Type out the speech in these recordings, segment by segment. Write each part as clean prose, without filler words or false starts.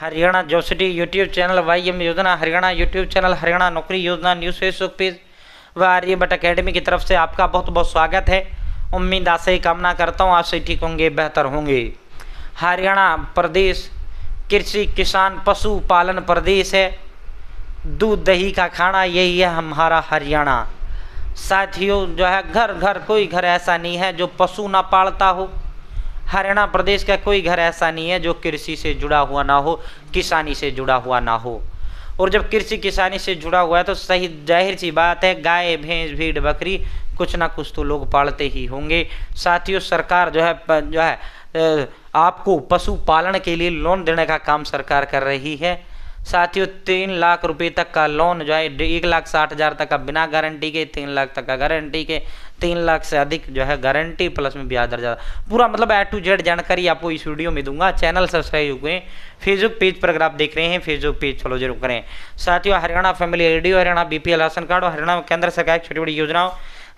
Haryana job city YouTube channel, YM योजना Haryana YouTube channel, Haryana नौकरी योजना न्यूज़ फेसबुक पेज व आर्यभट्ट अकेडमी की तरफ से आपका बहुत बहुत स्वागत है। उम्मीद आशा ही कामना करता हूँ आप सही ठीक होंगे, बेहतर होंगे। हरियाणा प्रदेश कृषि किसान पशु पालन प्रदेश है। दूध दही का खाना यही है हमारा हरियाणा। साथियों जो है घर घर कोई घर ऐसा नहीं है जो पशु ना पालता हो। हरियाणा प्रदेश का कोई घर ऐसा नहीं है जो कृषि से जुड़ा हुआ ना हो, किसानी से जुड़ा हुआ ना हो। और जब कृषि किसानी से जुड़ा हुआ है तो सही जाहिर सी बात है गाय भैंस भेड़ बकरी कुछ ना कुछ तो लोग पालते ही होंगे। साथियों सरकार जो है आपको पशु पालन के लिए लोन देने का काम सरकार कर रही है। साथियों 3 लाख रुपए तक का लोन जो है 1,60,000 तक का बिना गारंटी के, 3 लाख तक का गारंटी के, 3 लाख से अधिक जो है गारंटी प्लस में ब्याज दर ज़्यादा। पूरा मतलब A to Z जानकारी आपको इस वीडियो में दूंगा। चैनल सब्सक्राइब हुए, फेसबुक पेज पर अगर आप देख रहे हैं फेसबुक पेज फॉलो जरूर करें। साथियों Haryana family radio, Haryana BPL ration card और हरियाणा केंद्र सरकार की छोटी बड़ी योजनाओं,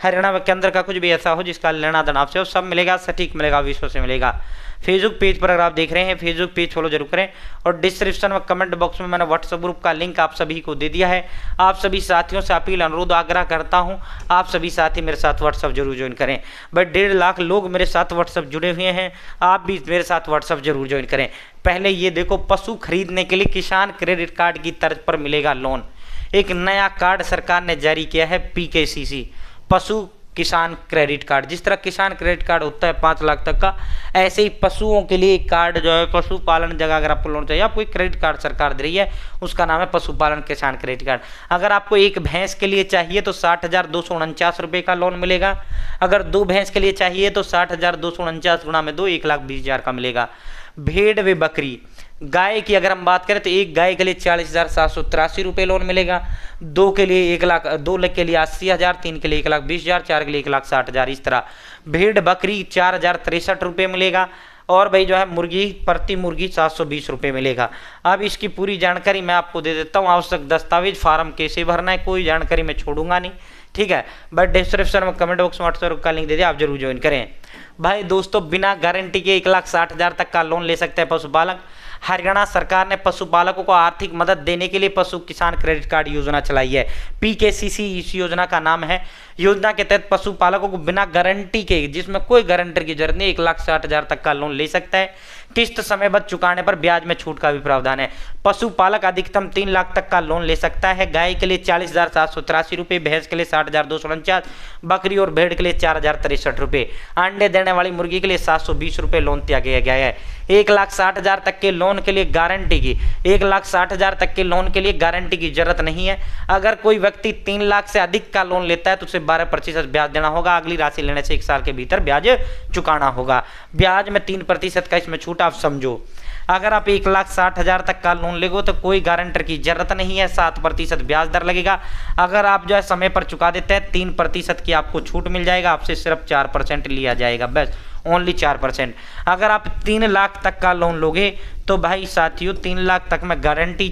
हरियाणा व केंद्र का कुछ भी ऐसा हो जिसका लेना देना आपसे सब मिलेगा, सटीक मिलेगा, विश्व से मिलेगा। फेसबुक पेज पर अगर आप देख रहे हैं फेसबुक पेज फॉलो जरूर करें। और डिस्क्रिप्शन व कमेंट बॉक्स में मैंने व्हाट्सएप ग्रुप का लिंक आप सभी को दे दिया है। आप सभी साथियों से अपील अनुरोध आग्रह करता हूं आप सभी साथी मेरे साथ व्हाट्सएप जरूर ज्वाइन करें। भाई 1.5 लाख लोग मेरे साथ व्हाट्सएप जुड़े हुए हैं, आप भी मेरे साथ व्हाट्सएप जरूर ज्वाइन करें। पहले ये देखो, पशु खरीदने के लिए किसान क्रेडिट कार्ड की तर्ज पर मिलेगा लोन। एक नया कार्ड सरकार ने जारी किया है PKCC, पशु किसान क्रेडिट कार्ड। जिस तरह किसान क्रेडिट कार्ड होता है 5 लाख तक का, ऐसे ही पशुओं के लिए कार्ड जो है पशुपालन जगह अगर आपको लोन चाहिए, आपको एक क्रेडिट कार्ड सरकार दे रही है, उसका नाम है पशुपालन किसान क्रेडिट कार्ड। अगर आपको एक भैंस के लिए चाहिए तो 60,249 रुपये का लोन मिलेगा। अगर 2 भैंस के लिए चाहिए तो 60,249 गुणा में 2 1,20,000 का मिलेगा। भेड़ व बकरी गाय की अगर हम बात करें तो एक गाय के लिए 40,783 रुपये लोन मिलेगा, 2 के लिए 1 लाख, 2 लाख के लिए 80,000, 3 के लिए 1,20,000, 4 के लिए 1,60,000। इस तरह भेड़ बकरी 4,063 रुपये मिलेगा। और भाई जो है मुर्गी प्रति मुर्गी 720 रुपये मिलेगा। अब इसकी पूरी जानकारी मैं आपको दे देता हूँ। आवश्यक दस्तावेज फार्म कैसे भरना है कोई जानकारी मैं छोड़ूंगा नहीं, ठीक है। बट डिस्क्रिप्शन में कमेंट बॉक्स में व्हाट्सएप का लिंक दे दिया, आप जरूर ज्वाइन करें। भाई दोस्तों बिना गारंटी के 1,60,000 तक का लोन ले सकते हैं पशुपालक। हरियाणा सरकार ने पशुपालकों को आर्थिक मदद देने के लिए पशु किसान क्रेडिट कार्ड योजना चलाई है। PKCC इस योजना का नाम है। योजना के तहत पशुपालकों को बिना गारंटी के, जिसमें कोई गारंटर की जरूरत नहीं, 1,60,000 तक का लोन ले सकता है। किस्त समयबद्ध चुकाने पर ब्याज में छूट का भी प्रावधान है। पशुपालक अधिकतम 3 लाख तक का लोन ले सकता है। गाय के लिए 40,783 रुपये, भैंस के लिए 60,249, बकरी और भेड़ के लिए 4,063 रुपये, अंडे देने वाली मुर्गी के लिए 720 रुपये लोन तय किया गया है। 1,60,000 तक के लोन के लिए गारंटी की 1,60,000 तक के लोन के लिए गारंटी की जरूरत नहीं है। अगर कोई व्यक्ति 3 लाख से अधिक का लोन लेता है तो उसे 12% ब्याज देना होगा। अगली राशि लेने से 1 साल के भीतर ब्याज चुकाना होगा। ब्याज में 3% का इसमें छूट आप समझो। अगर आप 1,60,000 तक का लोन लेगो तो कोई गारंटर की जरूरत नहीं है, 7% ब्याज दर लगेगा। अगर आप जो है समय पर चुका देते हैं 3% की आपको छूट मिल जाएगा, आपसे सिर्फ 4% लिया जाएगा, बस ओनली 4%। अगर आप 3 लाख तक का लोन लोगे तो भाई साथियों 3 लाख तक में गारंटी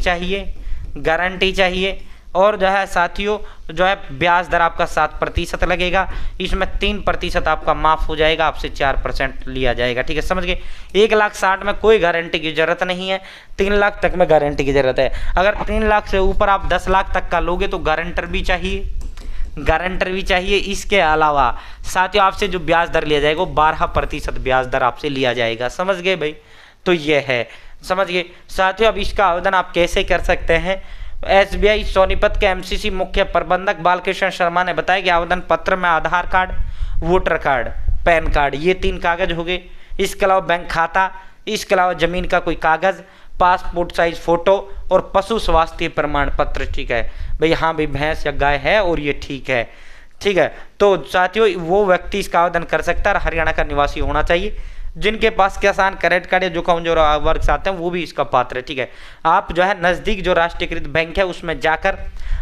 चाहिए। और जो है साथियों जो है ब्याज दर आपका 7% लगेगा। इसमें 3% आपका माफ हो जाएगा, आपसे 4% लिया जाएगा, ठीक है, समझ गए। 1,60,000 में कोई गारंटी की जरूरत नहीं है, 3 लाख तक में गारंटी की जरूरत है। अगर 3 लाख से ऊपर आप 10 लाख तक का लोगे तो गारंटर भी चाहिए। इसके अलावा साथियों आपसे जो ब्याज दर लिया जाएगा वो 12% ब्याज दर आपसे लिया जाएगा, समझ गए भाई। तो ये है, समझ गए साथियों। अब इसका आवेदन आप कैसे कर सकते हैं। SBI सोनीपत के MCC मुख्य प्रबंधक बालकृष्ण शर्मा ने बताया कि आवेदन पत्र में Aadhaar card, voter card, PAN card, ये 3 कागज हो गए। इसके अलावा बैंक खाता, इसके अलावा जमीन का कोई कागज, पासपोर्ट साइज फोटो और पशु स्वास्थ्य प्रमाण पत्र, ठीक है भाई। हाँ भाई भैंस या गाय है और ये ठीक है। तो साथियों वो व्यक्ति इसका आवेदन कर सकता है, हरियाणा का निवासी होना चाहिए। जिनके पास किसान क्रेडिट कार्ड या जो कमजोर वर्ग से आते हैं वो भी इसका पात्र है, ठीक है। आप जो है नज़दीक जो राष्ट्रीयकृत बैंक है उसमें जाकर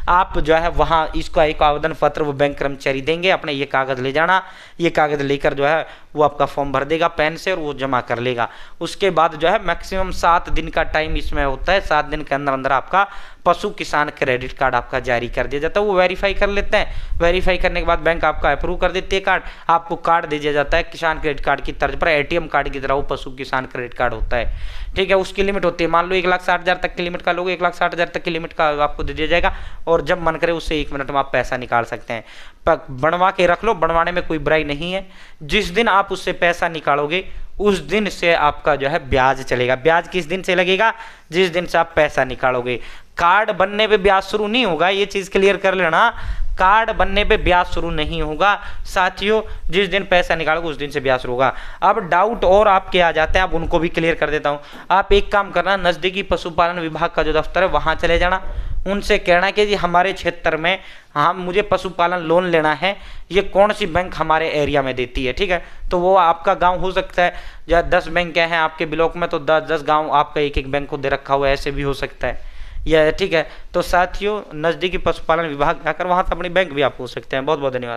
आप जो है वहाँ इसका एक आवेदन पत्र वो बैंक कर्मचारी देंगे, अपने ये कागज़ ले जाना। ये कागज़ लेकर जो है वो आपका फॉर्म भर देगा पेन से और वो जमा कर लेगा। उसके बाद जो है मैक्सिमम 7 दिन का टाइम इसमें होता है, 7 दिन के अंदर अंदर आपका पशु किसान क्रेडिट कार्ड आपका जारी कर दिया जाता है। वो वेरीफाई कर लेते हैं, वेरीफाई करने के बाद बैंक आपका अप्रूव कर देते हैं कार्ड, आपको कार्ड दे दिया जाता है किसान क्रेडिट कार्ड की तर्ज पर, एटीएम कार्ड की तरह वो पशु किसान क्रेडिट कार्ड होता है। ठीक है, उसकी लिमिट होती है, मान लो 1,60,000 तक की लिमिट का लोगे, 1,60,000 तक की लिमिट का आपको दे दिया जाएगा और जब मन करे उससे 1 मिनट में आप पैसा निकाल सकते हैं। बनवा के रख लो, बनवाने में कोई बुराई नहीं है। जिस दिन आप उससे पैसा निकालोगे उस दिन से आपका जो है ब्याज चलेगा। ब्याज किस दिन से लगेगा? जिस दिन से आप पैसा निकालोगे। कार्ड बनने पे ब्याज शुरू नहीं होगा, ये चीज क्लियर कर लेना। कार्ड बनने पे ब्याज शुरू नहीं होगा साथियों, जिस दिन पैसा निकालोगे उस दिन से ब्याज शुरू होगा। अब डाउट और आपके आ जाते हैं, अब उनको भी क्लियर कर देता हूं। आप एक काम करना, नजदीकी पशुपालन विभाग का जो दफ्तर है वहां चले जाना, उनसे कहना कि जी हमारे क्षेत्र में मुझे पशुपालन लोन लेना है, ये कौन सी बैंक हमारे एरिया में देती है। ठीक है, तो वो आपका गांव हो सकता है, या 10 बैंक हैं आपके ब्लॉक में तो 10 गांव आपका एक बैंक को दे रखा हुआ है, ऐसे भी हो सकता है या। ठीक है, तो साथियों नज़दीकी पशुपालन विभाग जाकर वहाँ से अपनी बैंक भी आप पूछ सकते हैं। बहुत बहुत धन्यवाद।